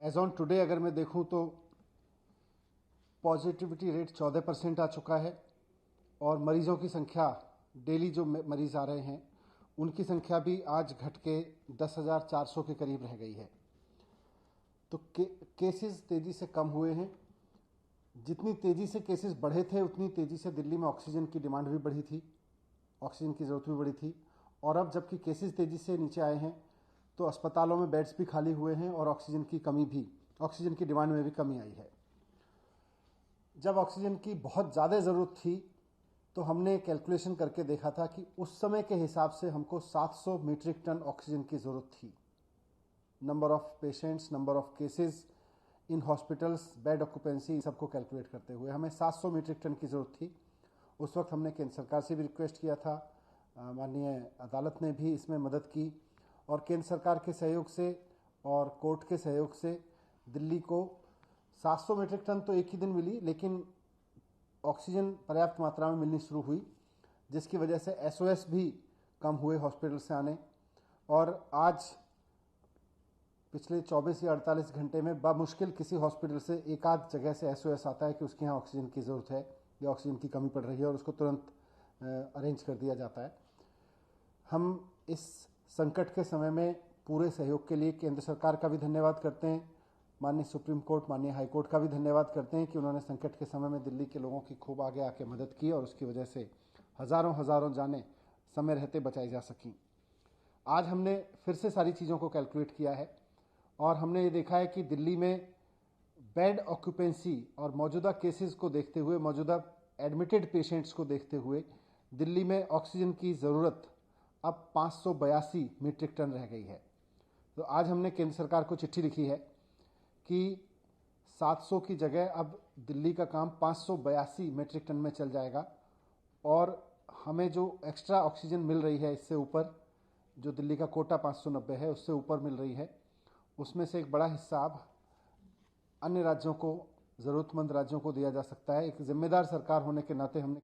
As on today अगर मैं देखूं तो पॉजिटिविटी रेट 14% आ चुका है और मरीजों की संख्या डेली जो मरीज आ रहे हैं उनकी संख्या भी आज घट के 10,400 के करीब रह गई है। तो केसेस तेजी से कम हुए हैं। जितनी तेजी से केसेस बढ़े थे उतनी तेजी से दिल्ली में ऑक्सीजन की डिमांड भी बढ़ी थी, ऑक्सीजन की ज़रूरत भी बढ़ी थी। और अब जबकि केसेस तेजी से नीचे आए हैं तो अस्पतालों में बेड्स भी खाली हुए हैं और ऑक्सीजन की डिमांड में भी कमी आई है। जब ऑक्सीजन की बहुत ज़्यादा ज़रूरत थी तो हमने कैलकुलेशन करके देखा था कि उस समय के हिसाब से हमको 700 मीट्रिक टन ऑक्सीजन की ज़रूरत थी। Number of patients, number of cases in hospitals, bed occupancy, सबको कैलकुलेट करते हुए हमें 700 मीट्रिक टन की ज़रूरत थी। उस वक्त हमने केंद्र सरकार से भी रिक्वेस्ट किया था, माननीय अदालत ने भी इसमें मदद की और केंद्र सरकार के सहयोग से और कोर्ट के सहयोग से दिल्ली को 700 मीट्रिक टन तो एक ही दिन मिली, लेकिन ऑक्सीजन पर्याप्त मात्रा में मिलनी शुरू हुई, जिसकी वजह से एसओएस भी कम हुए हॉस्पिटल से आने। और आज पिछले 24 या 48 घंटे में बामुश्किल किसी हॉस्पिटल से एक आध जगह से एसओएस आता है कि उसके यहाँ ऑक्सीजन की ज़रूरत है या ऑक्सीजन की कमी पड़ रही है और उसको तुरंत अरेंज कर दिया जाता है। हम इस संकट के समय में पूरे सहयोग के लिए केंद्र सरकार का भी धन्यवाद करते हैं, माननीय सुप्रीम कोर्ट, माननीय हाई कोर्ट का भी धन्यवाद करते हैं कि उन्होंने संकट के समय में दिल्ली के लोगों की खूब आगे आके मदद की और उसकी वजह से हज़ारों जानें समय रहते बचाई जा सकीं। आज हमने फिर से सारी चीज़ों को कैलकुलेट किया है और हमने ये देखा है कि दिल्ली में बेड ऑक्यूपेंसी और मौजूदा केसेस को देखते हुए, मौजूदा एडमिटेड पेशेंट्स को देखते हुए दिल्ली में ऑक्सीजन की ज़रूरत अब 582 मीट्रिक टन रह गई है। तो आज हमने केंद्र सरकार को चिट्ठी लिखी है कि 700 की जगह अब दिल्ली का काम 582 मीट्रिक टन में चल जाएगा और हमें जो एक्स्ट्रा ऑक्सीजन मिल रही है इससे ऊपर, जो दिल्ली का कोटा 590 है उससे ऊपर मिल रही है, उसमें से एक बड़ा हिस्सा अब अन्य राज्यों को, ज़रूरतमंद राज्यों को दिया जा सकता है। एक जिम्मेदार सरकार होने के नाते हमने